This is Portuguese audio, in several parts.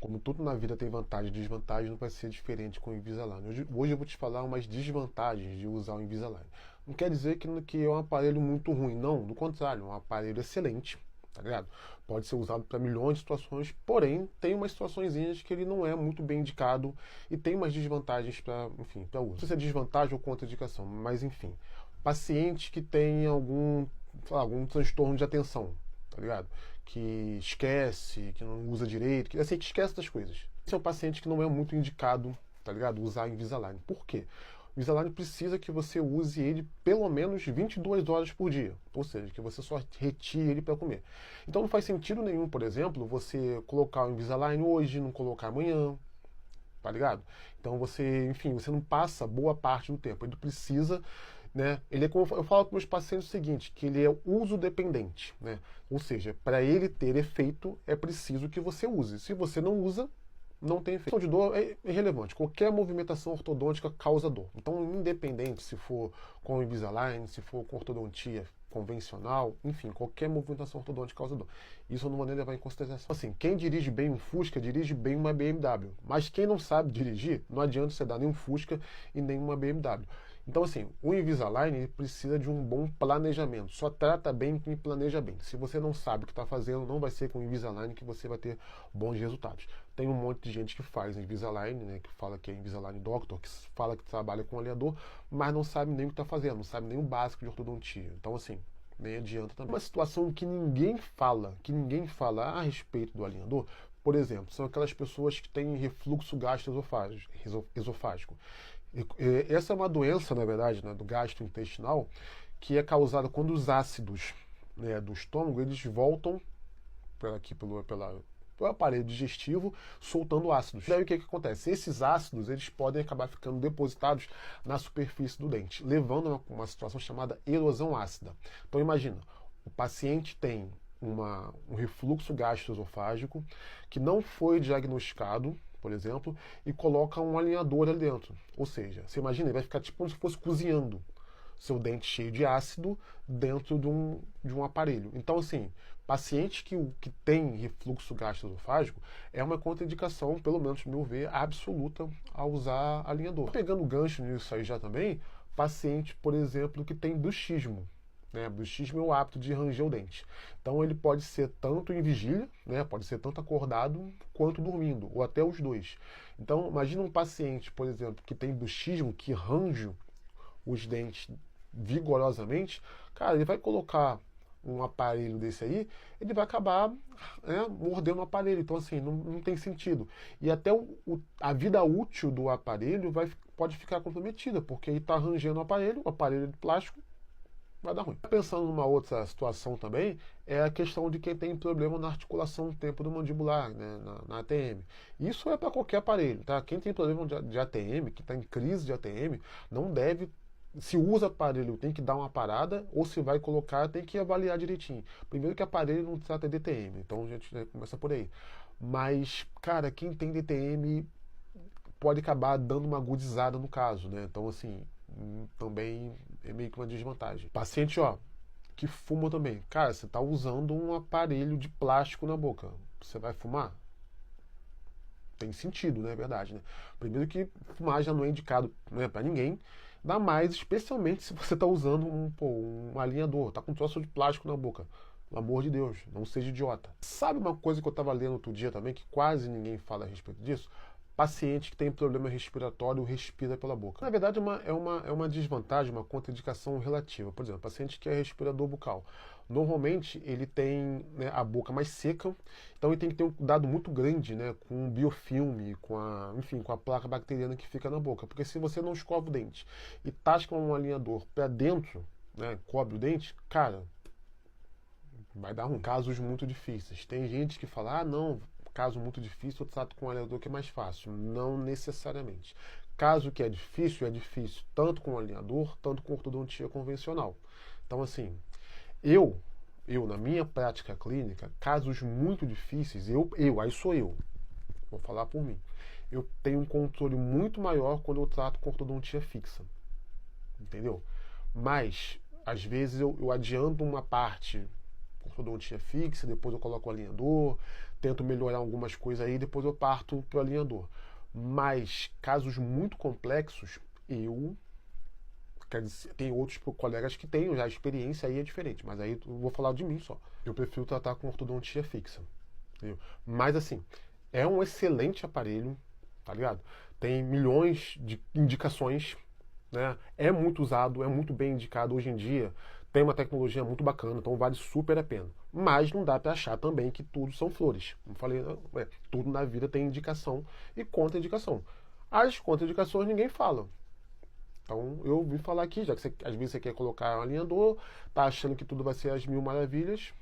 Como tudo na vida tem vantagem e desvantagem, não vai ser diferente com o Invisalign. Hoje eu vou te falar umas desvantagens de usar o Invisalign. Não quer dizer que é um aparelho muito ruim, não. Do contrário, é um aparelho excelente, tá ligado? Pode ser usado para milhões de situações, porém, tem umas situaçõezinhas que ele não é muito bem indicado e tem umas desvantagens para, enfim, para uso. Não sei se é desvantagem ou contraindicação, mas enfim. Paciente que tem algum, sei lá, algum transtorno de atenção, tá ligado? Que esquece, que não usa direito, que esquece das coisas. Esse é um paciente que não é muito indicado, tá ligado? Usar Invisalign. Por quê? O Invisalign precisa que você use ele pelo menos 22 horas por dia. Ou seja, que você só retire ele para comer. Então não faz sentido nenhum, por exemplo, você colocar o Invisalign hoje, não colocar amanhã, tá ligado? Então você, enfim, você não passa boa parte do tempo. Ele precisa, né? Ele é como eu falo para meus pacientes o seguinte, que ele é uso dependente, né? Ou seja, para ele ter efeito é preciso que você use. Se você não usa, não tem efeito. A de dor é irrelevante. Qualquer movimentação ortodôntica causa dor. Então, independente se for com Invisalign, se for com ortodontia convencional, enfim, qualquer movimentação ortodôntica causa dor. Isso eu não vou nem levar em consideração. Assim, quem dirige bem um Fusca, dirige bem uma BMW. Mas quem não sabe dirigir, não adianta você dar nem um Fusca e nem uma BMW. Então, assim, o Invisalign ele precisa de um bom planejamento. Só trata bem quem planeja bem. Se você não sabe o que está fazendo, não vai ser com o Invisalign que você vai ter bons resultados. Tem um monte de gente que faz Invisalign, né, que fala que é Invisalign Doctor, que fala que trabalha com alinhador, mas não sabe nem o que está fazendo, não sabe nem o básico de ortodontia. Então, assim, nem adianta também. Uma situação que ninguém fala a respeito do alinhador, por exemplo, são aquelas pessoas que têm refluxo gastroesofágico. Essa é uma doença, na verdade, né, do gastrointestinal, que é causada quando os ácidos, né, do estômago eles voltam aqui pelo aparelho digestivo, soltando ácidos. Daí o que acontece? Esses ácidos eles podem acabar ficando depositados na superfície do dente, levando a uma situação chamada erosão ácida. Então imagina, o paciente tem um refluxo gastroesofágico que não foi diagnosticado, por exemplo, e coloca um alinhador ali dentro. Ou seja, você imagina, ele vai ficar tipo como se fosse cozinhando seu dente cheio de ácido dentro de um aparelho. Então, assim, paciente que tem refluxo gastroesofágico é uma contraindicação, pelo menos no meu ver, absoluta a usar alinhador. Pegando gancho nisso aí já também, paciente, por exemplo, que tem bruxismo. Né? Bruxismo é o hábito de ranger o dente. Então ele pode ser tanto em vigília, né? Pode ser tanto acordado quanto dormindo, ou até os dois. Então imagina um paciente, por exemplo, que tem bruxismo, que range os dentes vigorosamente, cara, ele vai colocar um aparelho desse aí, ele vai acabar, né, mordendo o aparelho. Então, assim, não tem sentido. E até a vida útil do aparelho pode ficar comprometida, porque ele está rangendo o aparelho de plástico, vai dar ruim. Pensando numa outra situação também, é a questão de quem tem problema na articulação temporomandibular, né, na ATM. Isso é para qualquer aparelho, tá? Quem tem problema de ATM, que está em crise de ATM, não deve. Se usa aparelho, tem que dar uma parada, ou se vai colocar, tem que avaliar direitinho. Primeiro que aparelho não trata DTM, então a gente começa por aí. Mas, cara, quem tem DTM pode acabar dando uma agudizada no caso, né? Então, assim, também é meio que uma desvantagem. Paciente, ó, que fuma também. Cara, você tá usando um aparelho de plástico na boca. Você vai fumar? Tem sentido, né? É verdade, né? Primeiro que fumar já não é indicado, né, para ninguém. Ainda mais, especialmente se você está usando um alinhador, tá com um troço de plástico na boca. Pelo amor de Deus, não seja idiota. Sabe uma coisa que eu estava lendo outro dia também, que quase ninguém fala a respeito disso? Paciente que tem problema respiratório respira pela boca. Na verdade, é uma desvantagem, uma contraindicação relativa. Por exemplo, paciente que é respirador bucal. Normalmente, ele tem, né, a boca mais seca, então ele tem que ter um cuidado muito grande, né, com o biofilme, enfim, com a placa bacteriana que fica na boca. Porque se você não escova o dente e tasca um alinhador para dentro, né, cobre o dente, cara, vai dar ruim. Casos muito difíceis. Tem gente que fala, não, caso muito difícil, eu trato com alinhador que é mais fácil. Não necessariamente. Caso que é difícil tanto com alinhador, tanto com ortodontia convencional. Então, assim, eu na minha prática clínica, casos muito difíceis, aí sou eu, vou falar por mim, eu tenho um controle muito maior quando eu trato com ortodontia fixa. Entendeu? Mas, às vezes, eu adianto uma parte ortodontia fixa, depois eu coloco o alinhador. tento melhorar algumas coisas aí, depois eu parto pro alinhador. Mas casos muito complexos, quer dizer, tem outros colegas que têm já experiência, aí é diferente, mas aí eu vou falar de mim só. Eu prefiro tratar com ortodontia fixa. Entendeu? Mas assim, é um excelente aparelho, tá ligado? Tem milhões de indicações, né? É muito usado, é muito bem indicado hoje em dia. Tem uma tecnologia muito bacana, então vale super a pena. Mas não dá para achar também que tudo são flores. Como falei, tudo na vida tem indicação e contraindicação. As contraindicações ninguém fala. Então eu vim falar aqui, já que às vezes você quer colocar um alinhador, tá achando que tudo vai ser as mil maravilhas,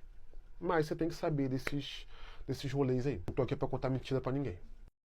mas você tem que saber desses rolês aí. Não tô aqui para contar mentira para ninguém.